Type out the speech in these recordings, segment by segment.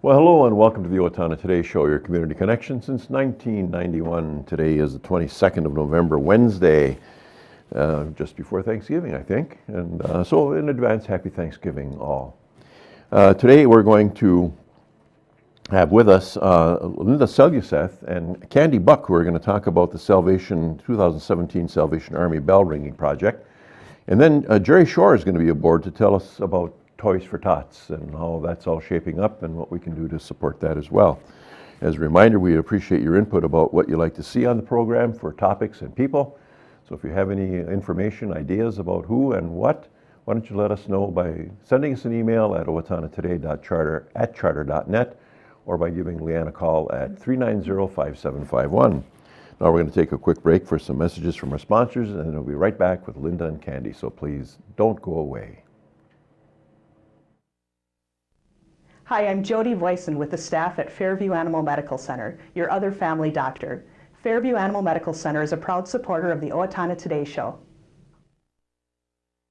Well, hello and welcome to the Owatonna Today Show, your community connection since 1991. Today is the 22nd of November, Wednesday, just before Thanksgiving, I think. And so in advance, happy Thanksgiving all. Today we're going to have with us Linda Seljeseth and Candy Buck, who are going to talk about the 2017 Salvation Army Bell Ringing Project. And then Jerry Shore is going to be aboard to tell us about Toys For Tots and how that's all shaping up and what we can do to support that as well. As a reminder, we appreciate your input about what you like to see on the program for topics and people. So if you have any information, ideas about who and what, why don't you let us know by sending us an email at owatonnatoday.charter@charter.net or by giving Leanne a call at 390-5751. Now we're going to take a quick break for some messages from our sponsors, and then we'll be right back with Linda and Candy, so please don't go away. Hi, I'm Jody Voisin with the staff at Fairview Animal Medical Center, your other family doctor. Fairview Animal Medical Center is a proud supporter of the Owatonna Today Show.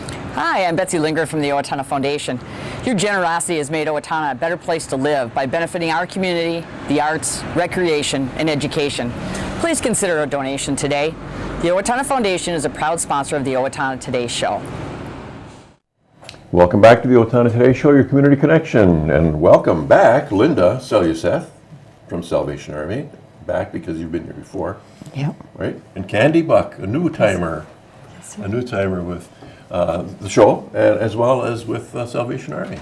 Hi, I'm Betsy Linger from the Owatonna Foundation. Your generosity has made Owatonna a better place to live by benefiting our community, the arts, recreation, and education. Please consider a donation today. The Owatonna Foundation is a proud sponsor of the Owatonna Today Show. Welcome back to the Owatonna Today Show, your community connection. And welcome back, Linda Seljeseth from Salvation Army. Back because you've been here before. Yep. Right? And Candy Buck, a new timer. Yes, a new timer with the show, as well as with Salvation Army.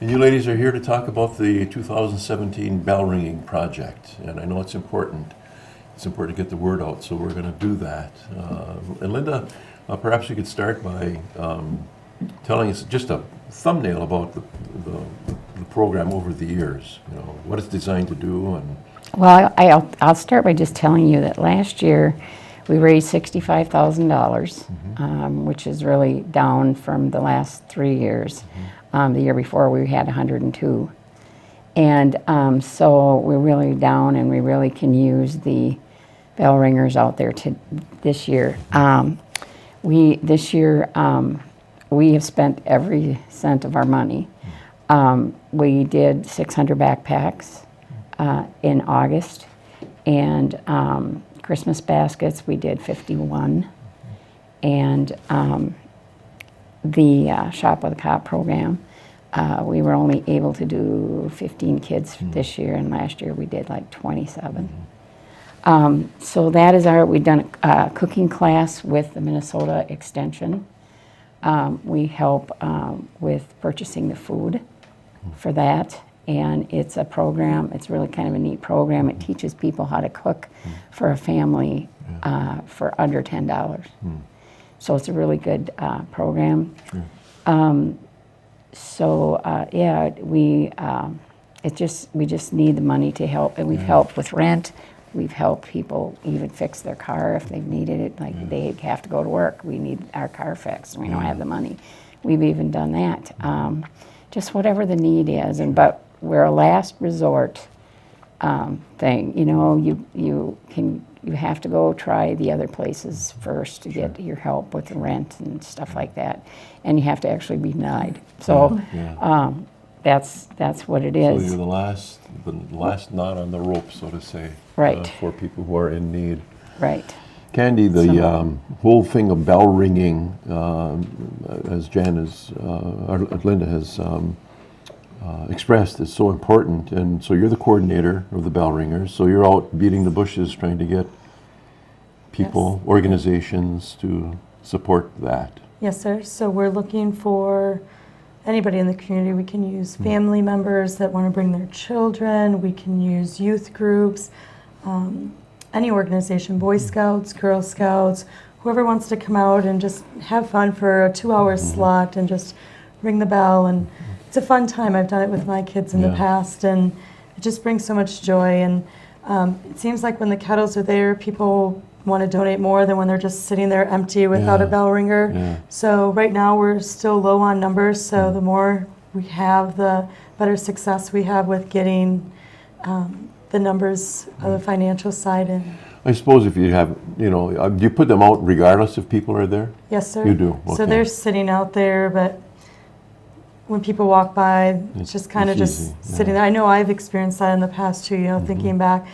And you ladies are here to talk about the 2017 Bell Ringing Project. And I know it's important. It's important to get the word out, so we're going to do that. And Linda, perhaps you could start by telling us just a thumbnail about the program over the years. You know, what it's designed to do. And well, I'll start by just telling you that last year we raised $65,000, which is really down from the last 3 years. The year before we had 102. And so we're really down, and we really can use the bell ringers out there this year. We have spent every cent of our money. We did 600 backpacks in August, and Christmas baskets we did 51, and the Shop with a Cop program, we were only able to do 15 kids this year, and last year we did like 27. So that is we've done a cooking class with the Minnesota Extension. We help with purchasing the food for that, and it's a program, it's really kind of a neat program. It teaches people how to cook for a family for under $10. So it's a really good program. We just need the money to help, and we've helped with rent. We've helped people even fix their car if they've needed it, like they have to go to work. We need our car fixed, and we don't have the money. We've even done that. Just whatever the need is, but we're a last resort thing. You know, you have to go try the other places first to get your help with the rent and stuff like that, and you have to actually be denied. So that's what it is. So you're the last knot on the rope, so to say, right? For people who are in need. Right. Candy, the whole thing of bell ringing, as Linda has expressed, is so important. And so you're the coordinator of the bell ringers. So you're out beating the bushes trying to get people, organizations to support that. Yes, sir. So we're looking for anybody in the community. We can use family members that want to bring their children. We can use youth groups, any organization, Boy Scouts, Girl Scouts, whoever wants to come out and just have fun for a 2-hour slot and just ring the bell. And it's a fun time. I've done it with my kids in the past, and it just brings so much joy. And it seems like when the kettles are there, people want to donate more than when they're just sitting there empty without a bell ringer. So right now we're still low on numbers, so the more we have, the better success we have with getting the numbers of the financial side in. I suppose if you have, do you put them out regardless if people are there? Yes, sir. You do? Okay. So they're sitting out there, but when people walk by, it's just kind of just easy, sitting there. I know I've experienced that in the past too, thinking back,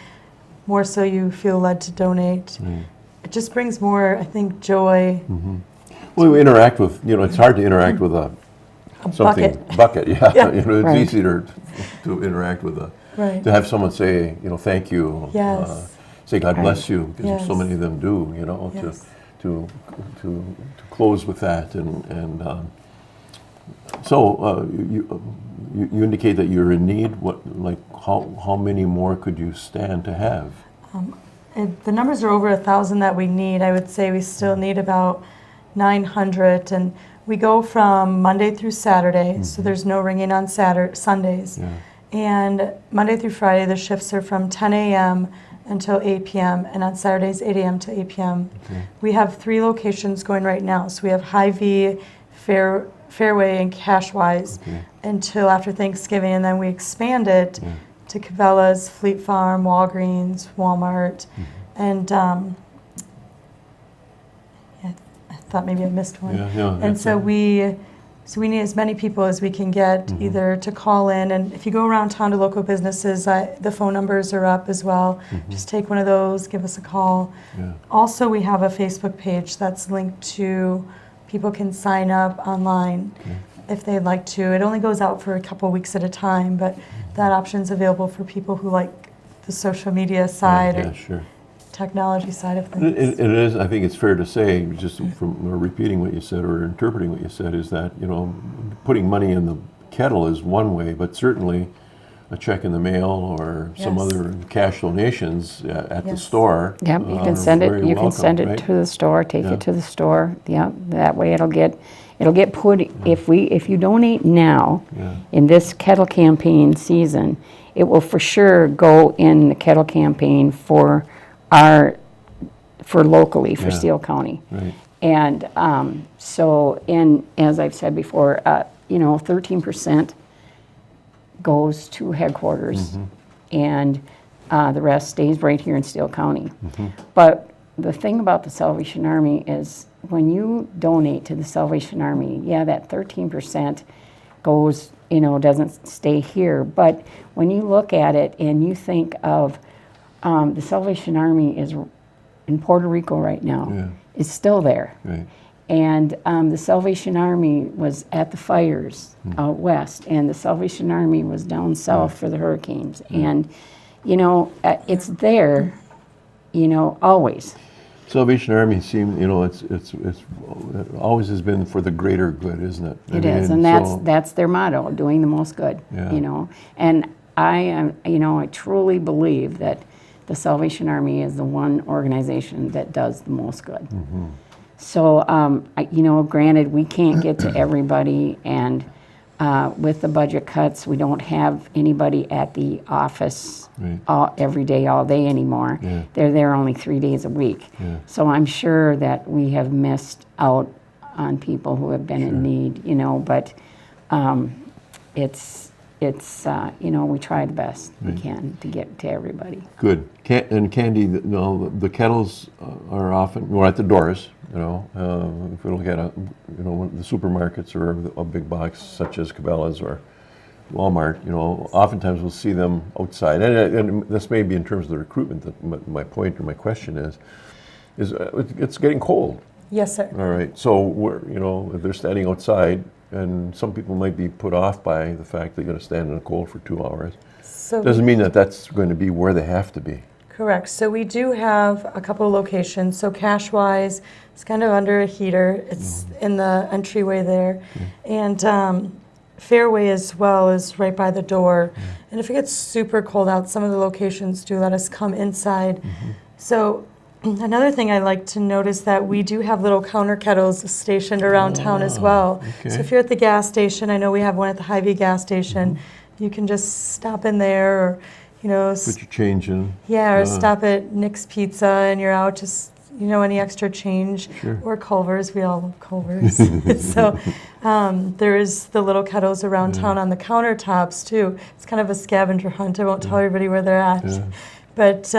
more so you feel led to donate. Right. It just brings more, I think, joy. Well, we interact with, it's hard to interact with a something bucket. Yeah, Yeah. it's Right. easier to interact with Right. to have someone say, thank you. Yes. Say God bless you, because so Yes. many of them do. Yes. To close with that, and so you indicate that you're in need. How many more could you stand to have? The numbers are over 1,000 that we need. I would say we still need about 900, and we go from Monday through Saturday, so there's no ringing on Sundays. Yeah. And Monday through Friday, the shifts are from 10 a.m. until 8 p.m., and on Saturdays, 8 a.m. to 8 p.m. Okay. We have 3 locations going right now. So we have Hy-Vee, Fairway, and Cashwise until after Thanksgiving, and then we expand it to Cabela's, Fleet Farm, Walgreens, Walmart, and I thought maybe I missed one. And so we need as many people as we can get, either to call in, and if you go around town to local businesses, the phone numbers are up as well. Just take one of those, give us a call. Yeah. Also, we have a Facebook page that's linked to, people can sign up online if they'd like to. It only goes out for a couple weeks at a time, but that option's available for people who like the social media side Yeah, or sure. technology side of things. It is. I think it's fair to say, just from repeating what you said or interpreting what you said, is that putting money in the kettle is one way, but certainly a check in the mail or some Yes. other cash donations at the Yes. store. Yep, you are can send it. very You can send it welcome, to the store. Take Yeah. it to the store. Yeah, that way it'll get put. If you donate now Yeah. in this kettle campaign season, it will for sure go in the kettle campaign for locally for Yeah. Steele County. Right. And as I've said before, 13% goes to headquarters, and the rest stays right here in Steele County. But the thing about the Salvation Army is when you donate to the Salvation Army, that 13% goes, doesn't stay here. But when you look at it and you think of the Salvation Army is in Puerto Rico right now, Yeah. it's still there. Right. And the Salvation Army was at the fires out west, and the Salvation Army was down south for the hurricanes. And, it's there, always. Salvation Army seems, it always has been for the greater good, isn't it? It is, and that's their motto, doing the most good, Yeah. And I am, I truly believe that the Salvation Army is the one organization that does the most good. So, granted, we can't get to everybody, and with the budget cuts, we don't have anybody at the office every day, all day anymore. Yeah. They're there only 3 days a week. Yeah. So I'm sure that we have missed out on people who have been in need, but it's we try the best we can to get to everybody. Good. And Candy, the kettles are often, we're at the doors, if we look at the supermarkets or a big box such as Cabela's or Walmart, oftentimes we'll see them outside. And this may be in terms of the recruitment that my point or my question is it's getting cold. Yes, sir. All right. So if they're standing outside, and some people might be put off by the fact they're going to stand in the cold for 2 hours. So Doesn't mean that that's going to be where they have to be. correct. So we do have a couple of locations. So Cashwise, it's kind of under a heater. It's in the entryway there. And Fairway as well is right by the door. And if it gets super cold out, some of the locations do let us come inside. So another thing I like to notice that we do have little counter kettles stationed around town as well. okay. So if you're at the gas station, I know we have one at the Hy-Vee gas station, you can just stop in there, or Put your change in. or stop at Nick's Pizza and you're out, just any extra change. Sure. Or Culver's, we all love Culver's. So there's the little kettles around town on the countertops too. It's kind of a scavenger hunt. I won't tell everybody where they're at. Yeah. But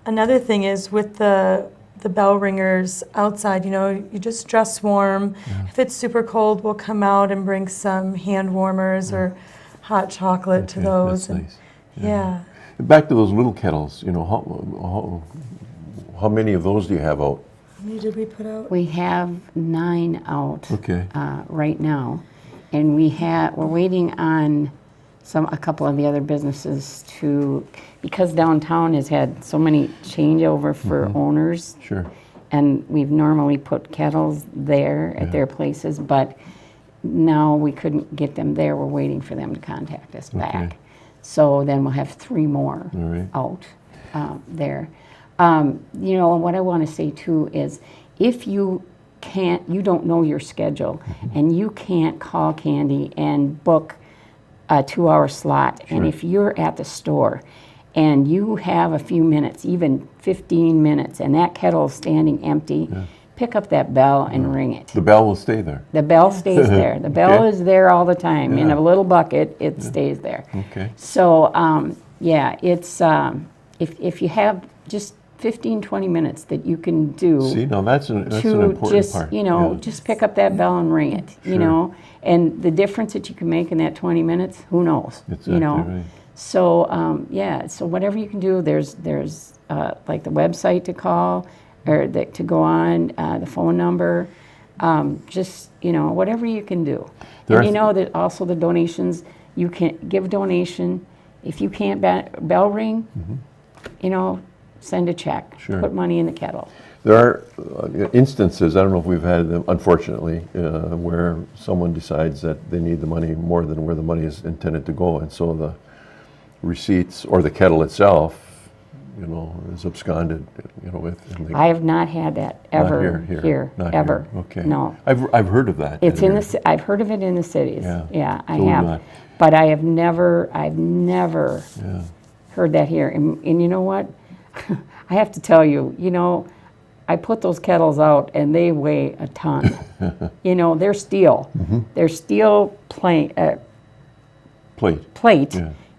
another thing is with the the bell ringers outside. You know, you just dress warm. If it's super cold, we'll come out and bring some hand warmers or hot chocolate to those. That's nice. Yeah. Back to those little kettles, you know, how many of those do you have out? How many did we put out? We have 9 out Okay. right now, and we're waiting on a couple of the other businesses because downtown has had so many changeover for owners. Sure. And we've normally put kettles there at their places, but now we couldn't get them there. We're waiting for them to contact us back. So then we'll have 3 more out there. You know, what I want to say too is, if you don't know your schedule and you can't call Candy and book a 2-hour slot, and if you're at the store and you have a few minutes, even 15 minutes, and that kettle is standing empty, pick up that bell and ring it. The bell will stay there. The bell stays there. The bell is there all the time. In a little bucket, it stays there. Okay. So, yeah, it's, if you have just 15, 20 minutes that you can do. See, now that's an important just, part. You know, just pick up that bell and ring it, you know. And the difference that you can make in that 20 minutes, who knows? Exactly you know. right. So, yeah, so whatever you can do, there's like the website to call, or to go on, the phone number, just, you know, whatever you can do. And you know that also the donations, you can give a donation. If you can't bell ring, you know, send a check, put money in the kettle. There are instances, I don't know if we've had them, unfortunately, where someone decides that they need the money more than where the money is intended to go, and so the receipts or the kettle itself, you know, is absconded, you know, with. I have not had that ever here, Not ever. Here. Okay. No. I've heard of that. It's I've heard of it in the cities. Yeah, I So have. not. But I've never heard that here. And you know what? I have to tell you, you know, I put those kettles out and they weigh a ton. You know, they're steel. They're steel plate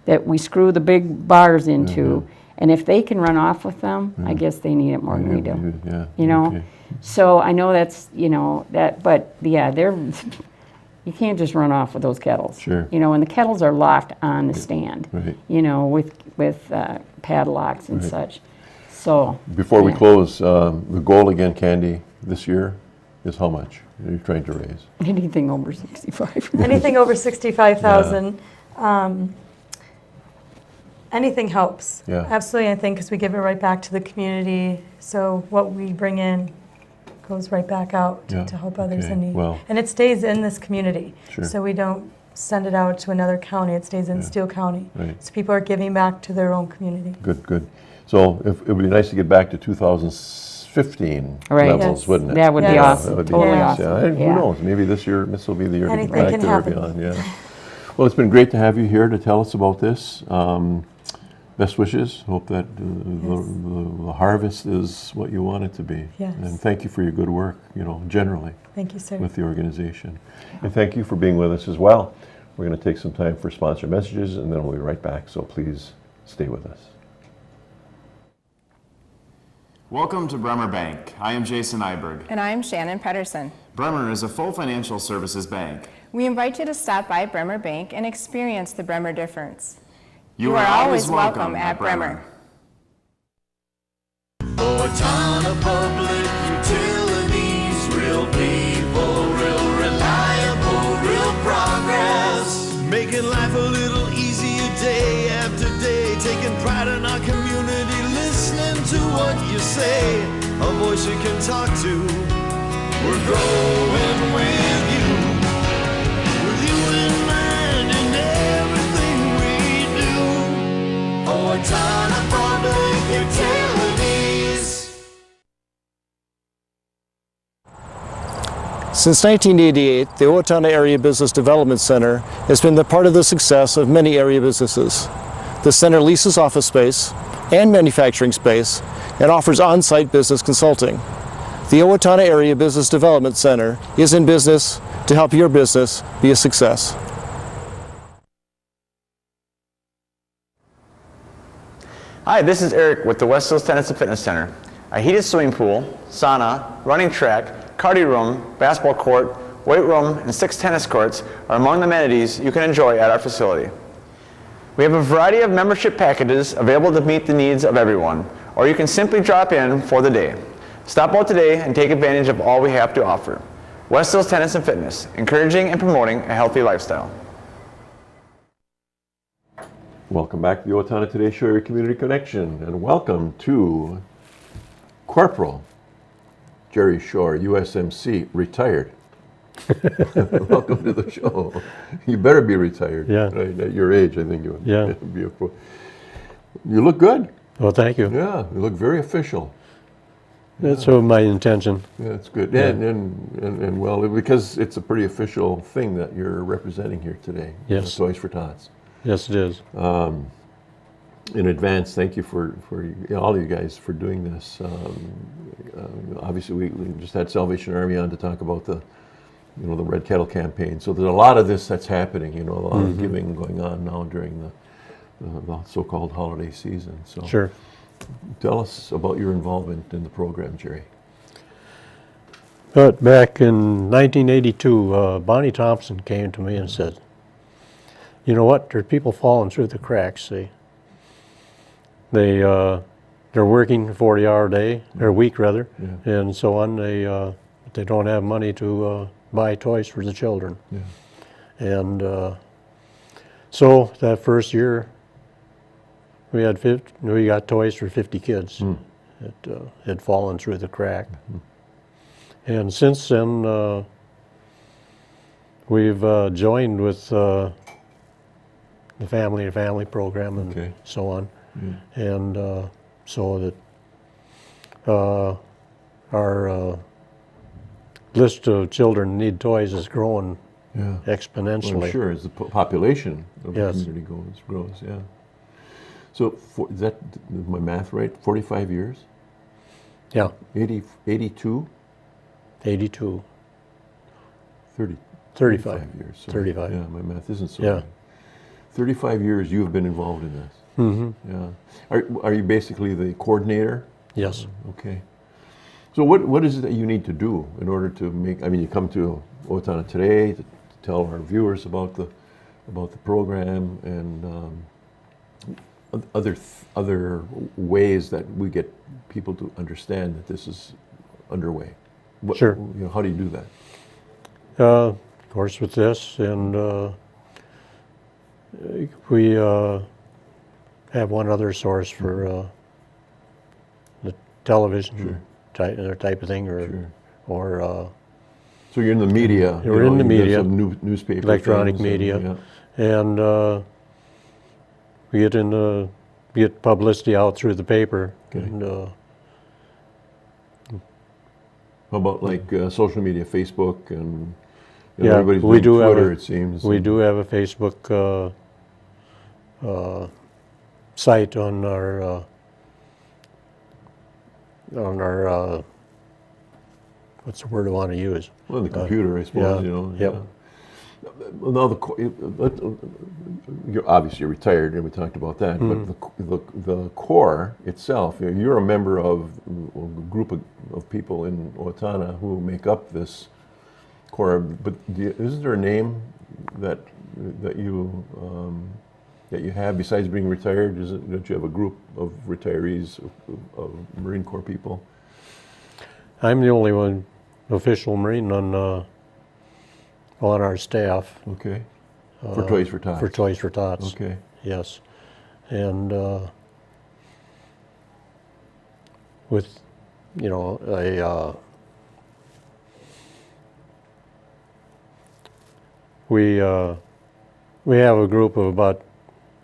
that we screw the big bars into. And if they can run off with them, I guess they need it more than we do. You know? So I know that's, you know, but yeah, you can't just run off with those kettles. Sure. You know, and the kettles are locked on the stand. You know, with padlocks and such. So before we close, the goal again, Candy, this year is how much are you trying to raise? Anything over 65. Anything over 65,000. Anything helps. Absolutely, I think, because we give it right back to the community. So what we bring in goes right back out to help others in need. Well, and it stays in this community. So we don't send it out to another county. It stays in Steele County. So people are giving back to their own community. Good. So it would be nice to get back to 2015 levels, wouldn't it? That would be awesome. That would be Totally nice. awesome. Who knows? Maybe this will be the year to get back can there happen. beyond. Well, it's been great to have you here to tell us about this. Best wishes. Hope that the harvest is what you want it to be. And thank you for your good work, you know, generally. Thank you, sir. With the organization. And thank you for being with us as well. We're going to take some time for sponsor messages, and then we'll be right back. So please stay with us. Welcome to Bremer Bank. I am Jason Iberg. And I am Shannon Pedersen. Bremer is a full financial services bank. We invite you to stop by Bremer Bank and experience the Bremer difference. You are always welcome at Bremer. Owatonna Public Utilities, real people, real reliable, real progress. Making life a little easier day after day, taking pride in our community, listening to what you say, a voice you can talk to. We're growing with you in mind in everything we do. Owatonna Public Utilities. Since 1988, the Owatonna Area Business Development Center has been the part of the success of many area businesses. The center leases office space and manufacturing space and offers on-site business consulting. The Owatonna Area Business Development Center is in business to help your business be a success. Hi, this is Eric with the West Hills Tennis and Fitness Center. A heated swimming pool, sauna, running track, cardio room, basketball court, weight room, and 6 tennis courts are among the amenities you can enjoy at our facility. We have a variety of membership packages available to meet the needs of everyone, or you can simply drop in for the day. Stop out today and take advantage of all we have to offer. West Hills Tennis and Fitness, encouraging and promoting a healthy lifestyle. Welcome back to the Owatonna Today Show, your community connection, and welcome to Corporal Jerry Shore, USMC, retired. Welcome to the show. You better be retired. Yeah. Right, at your age, I think you would. Yeah. Be you look good. Well, thank you. Yeah, you look very official. That's my intention. Yeah, that's good. Yeah. And well, because it's a pretty official thing that you're representing here today. Yes. Toys For Tots. Yes, it is. In advance, thank you for all of you guys for doing this. Obviously, we just had Salvation Army on to talk about the Red Kettle Campaign. So there's a lot of this that's happening. A lot of giving going on now during the so-called holiday season. So sure. Tell us about your involvement in the program, Jerry. But back in 1982, Bonnie Thompson came to me and said, "You know what? There are people falling through the cracks. See, they're working a 40-hour day, or week rather, and so on. They don't have money to buy toys for the children, and so that first year we got toys for 50 kids that had fallen through the crack, and since then we've joined with the family program and so on. And so that our list of children who need toys is growing exponentially. Well, I'm sure, as the population of the community grows, yeah. So is that my math right? 45 years? Yeah. 82? 82. 35 years. So 35. Yeah, my math isn't so right. 35 years you've been involved in this. Yeah. Are you basically the coordinator? Yes. Okay. So what is it that you need to do in order to make? I mean, you come to Owatonna Today to tell our viewers about the program and other ways that we get people to understand that this is underway. Sure. How do you do that? Of course, with this, and we have one other source for the television type of thing, or so you're in the media. You're in the media, newspaper, electronic media, and we get publicity out through the paper. Okay. And, how about like social media, Facebook, and yeah, everybody's we do Twitter, have it seems. We do have a Facebook site on our what's the word I want to use? Well, the computer, I suppose. Yep. Yeah. Well, now you're obviously retired, and we talked about that. But the core itself, you're a member of a group of people in Owatonna who make up this core. But isn't there a name that you have besides being retired? Don't you have a group of retirees of Marine Corps people? I'm the only one official Marine on our staff. Okay. For Toys For Tots. For Toys For Tots. Okay. Yes, and with we have a group of about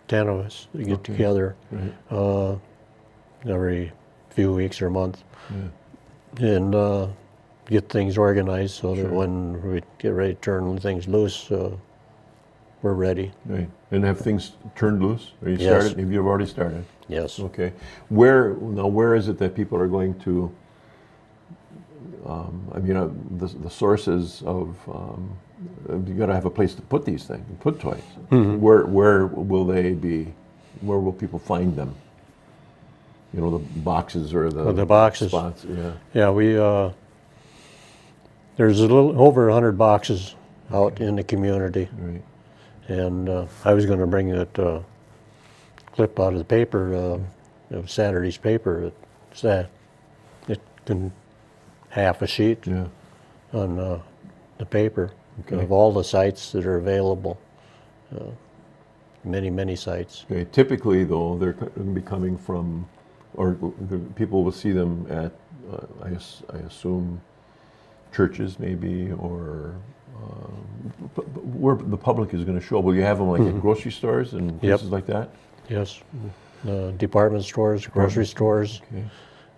10 of us that get together every few weeks or month, and get things organized so that when we get ready to turn things loose, we're ready. Right. And have things turned loose? Are you Yes. started? Have you already started? Yes. Okay. Where is it that people are going to? The sources of you got to have a place to put these things, put toys. Mm-hmm. Where will they be? Where will people find them? you know, the boxes or the boxes. spots. Yeah. Yeah, we there's a little over 100 boxes out in the community, Right. and I was going to bring that clip out of the paper, of Saturday's paper. It can half a sheet Yeah. on the paper Okay. of all the sites that are available. Many sites. Okay. Typically, though, they're going to be coming from, or the people will see them at, I assume, churches maybe, or where the public is going to show. Will you have them like at grocery stores and places like that? Yes. Department stores, grocery stores.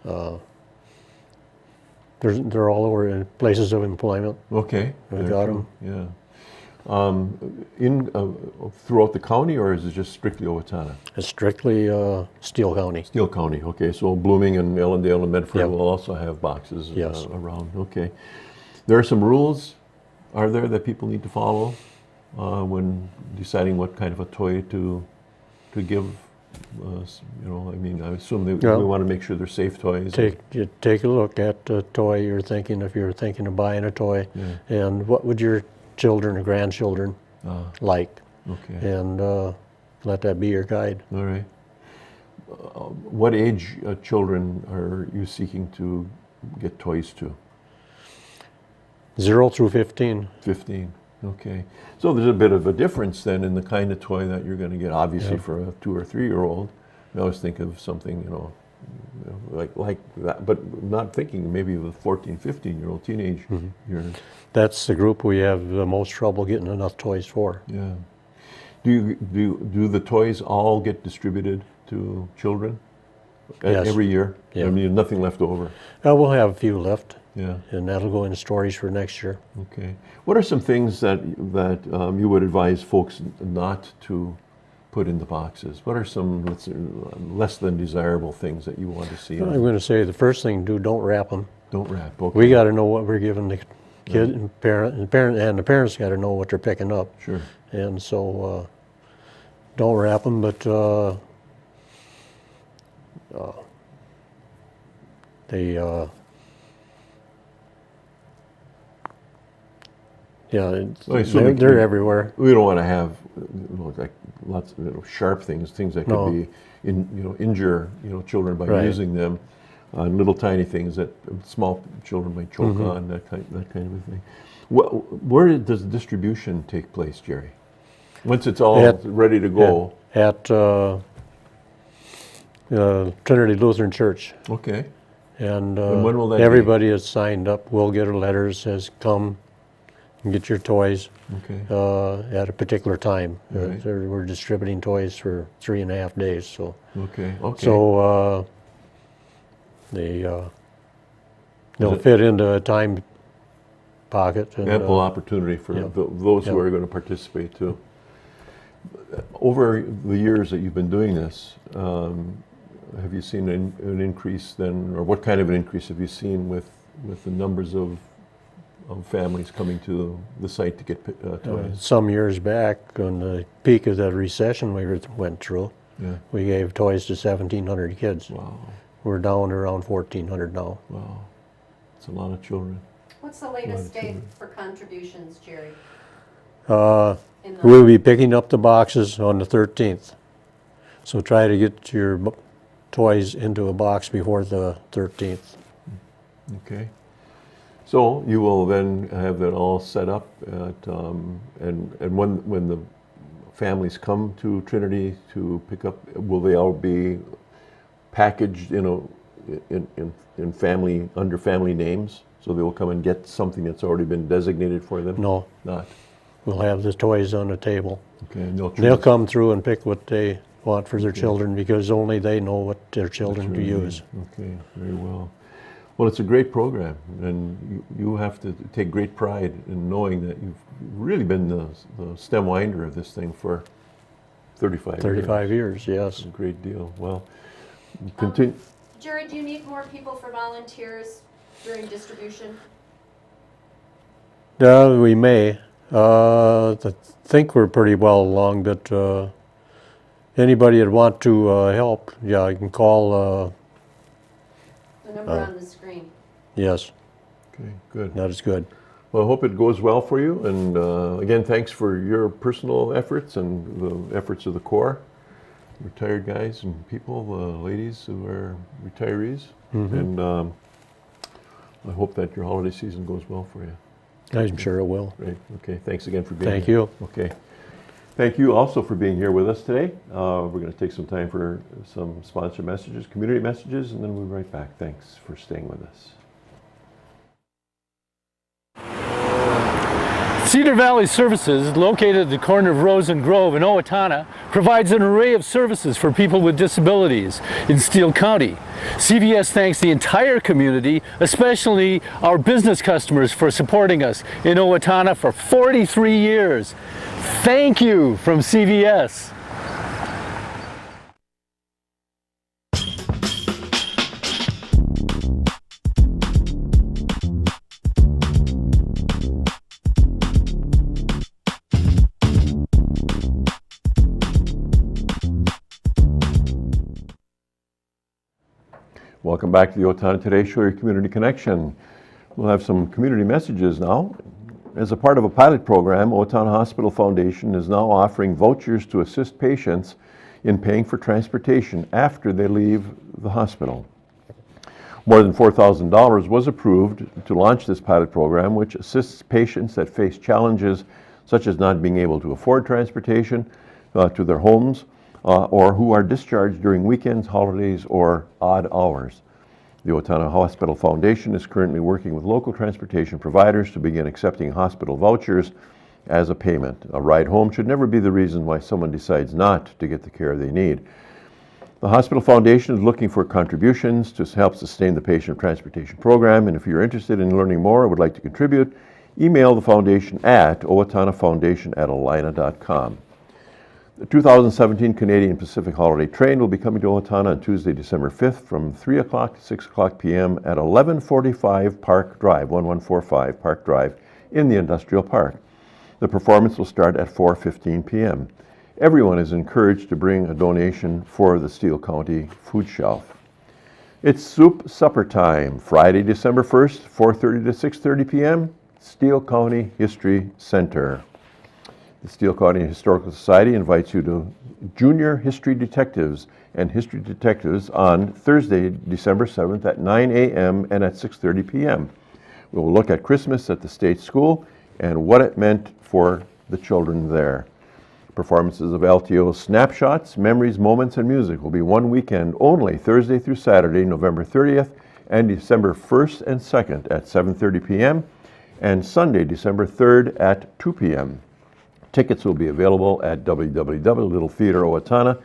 Okay. They're all over in places of employment. Okay. We got them. Yeah. Throughout the county, or is it just strictly Owatonna? It's strictly Steele County. Steele County. Okay. So Blooming and Ellendale and Medford Yep. will also have boxes Yes. around. Okay. There are some rules, are there, that people need to follow when deciding what kind of a toy to give? You know, I mean, I assume we want to make sure they're safe toys. Take a look at the toy you're thinking, if you're thinking of buying a toy, and what would your children or grandchildren like, Okay. and let that be your guide. All right. What age children are you seeking to get toys to? 0 through 15. 15. Okay. So there's a bit of a difference then in the kind of toy that you're going to get, obviously, for a 2 or 3 year old. I always think of something, you know, like that, but not thinking maybe of a 14, 15-year-old teenage years. That's the group we have the most trouble getting enough toys for. Yeah. Do the toys all get distributed to children Yes. every year? Yeah. I mean, nothing left over. We'll have a few left. Yeah. And that'll go into storage for next year. Okay. What are some things that you would advise folks not to put in the boxes? What are some, let's say, less than desirable things that you want to see? I'm going to say the first thing, don't wrap them. Don't wrap. Okay. We got to know what we're giving the kid and the parents got to know what they're picking up. Sure. And so don't wrap them, but they're everywhere. We don't want to have like lots of sharp things that could be injure children by using them. Little tiny things that small children might choke on, that kind of a thing. Where does the distribution take place, Jerry? Once it's all ready to go? At Trinity Lutheran Church. Okay. And when will that everybody is signed up will get a letter that says, come and get your toys at a particular time. Right. We're distributing toys for 3.5 days. So, so they'll fit into a time pocket. And, ample opportunity for those who are going to participate too. Over the years that you've been doing this, have you seen an increase then, or what kind of an increase have you seen with the numbers of families coming to the site to get toys? Some years back, on the peak of the recession we went through, we gave toys to 1,700 kids. Wow. We're down to around 1,400 now. Wow. That's a lot of children. What's the latest date for contributions, Jerry? We'll be picking up the boxes on the 13th. So try to get your toys into a box before the 13th. Okay. So you will then have that all set up at, and when the families come to Trinity to pick up, will they all be packaged in family, under family names? So they will come and get something that's already been designated for them? No. Not? We'll have the toys on the table. Okay. And they'll come through and pick what they want for their children, because only they know what their children to use. Okay, very well. Well, it's a great program, and you have to take great pride in knowing that you've really been the stem winder of this thing for 35 years. 35 years, yes. That's a great deal. Well, continue. Jerry, do you need more people for volunteers during distribution? We may. I think we're pretty well along, but anybody that want to help, you can call number on the screen. Yes. Okay, good. That is good. Well, I hope it goes well for you. And again, thanks for your personal efforts and the efforts of the Corps, retired guys and people, ladies who are retirees. And I hope that your holiday season goes well for you. I'm sure it will. Great. Okay. Thanks again for being here. Thank you. Okay. Thank you also for being here with us today. We're going to take some time for some sponsor messages, community messages, and then we'll be right back. Thanks for staying with us. Cedar Valley Services, located at the corner of Rose and Grove in Owatonna, provides an array of services for people with disabilities in Steele County. CVS thanks the entire community, especially our business customers, for supporting us in Owatonna for 43 years. Thank you from CVS. Welcome back to the Owatonna Today Show, your community connection. We'll have some community messages now. As a part of a pilot program, Owatonna Hospital Foundation is now offering vouchers to assist patients in paying for transportation after they leave the hospital. More than $4,000 was approved to launch this pilot program, which assists patients that face challenges such as not being able to afford transportation to their homes, or who are discharged during weekends, holidays, or odd hours. The Owatonna Hospital Foundation is currently working with local transportation providers to begin accepting hospital vouchers as a payment. A ride home should never be the reason why someone decides not to get the care they need. The Hospital Foundation is looking for contributions to help sustain the patient transportation program, and if you're interested in learning more or would like to contribute, email the foundation at owattonnafoundation@alina.com. The 2017 Canadian Pacific Holiday Train will be coming to Owatonna on Tuesday, December 5th from 3 o'clock to 6 o'clock p.m. at 1145 Park Drive, 1145 Park Drive in the Industrial Park. The performance will start at 4:15 p.m. Everyone is encouraged to bring a donation for the Steele County Food Shelf. It's Soup Supper Time, Friday, December 1st, 4:30 to 6:30 p.m., Steele County History Center. The Steele County Historical Society invites you to Junior History Detectives and History Detectives on Thursday, December 7th at 9 a.m. and at 6:30 p.m. We will look at Christmas at the State School and what it meant for the children there. Performances of LTO Snapshots, Memories, Moments, and Music will be one weekend only, Thursday through Saturday, November 30th and December 1st and 2nd at 7:30 p.m. and Sunday, December 3rd at 2 p.m. Tickets will be available at Little Theater Owatonna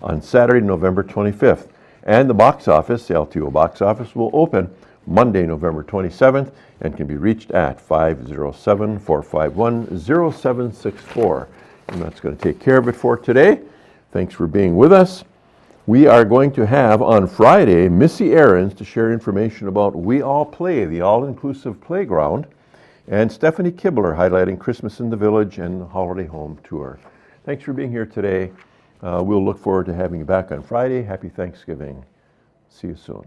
on Saturday, November 25th. And the box office, the LTO box office, will open Monday, November 27th and can be reached at 507-451-0764. And that's going to take care of it for today. Thanks for being with us. We are going to have on Friday Missy Ahrens to share information about We All Play, the all-inclusive playground, and Stephanie Kibler highlighting Christmas in the Village and the Holiday Home Tour. Thanks for being here today. We'll look forward to having you back on Friday. Happy Thanksgiving. See you soon.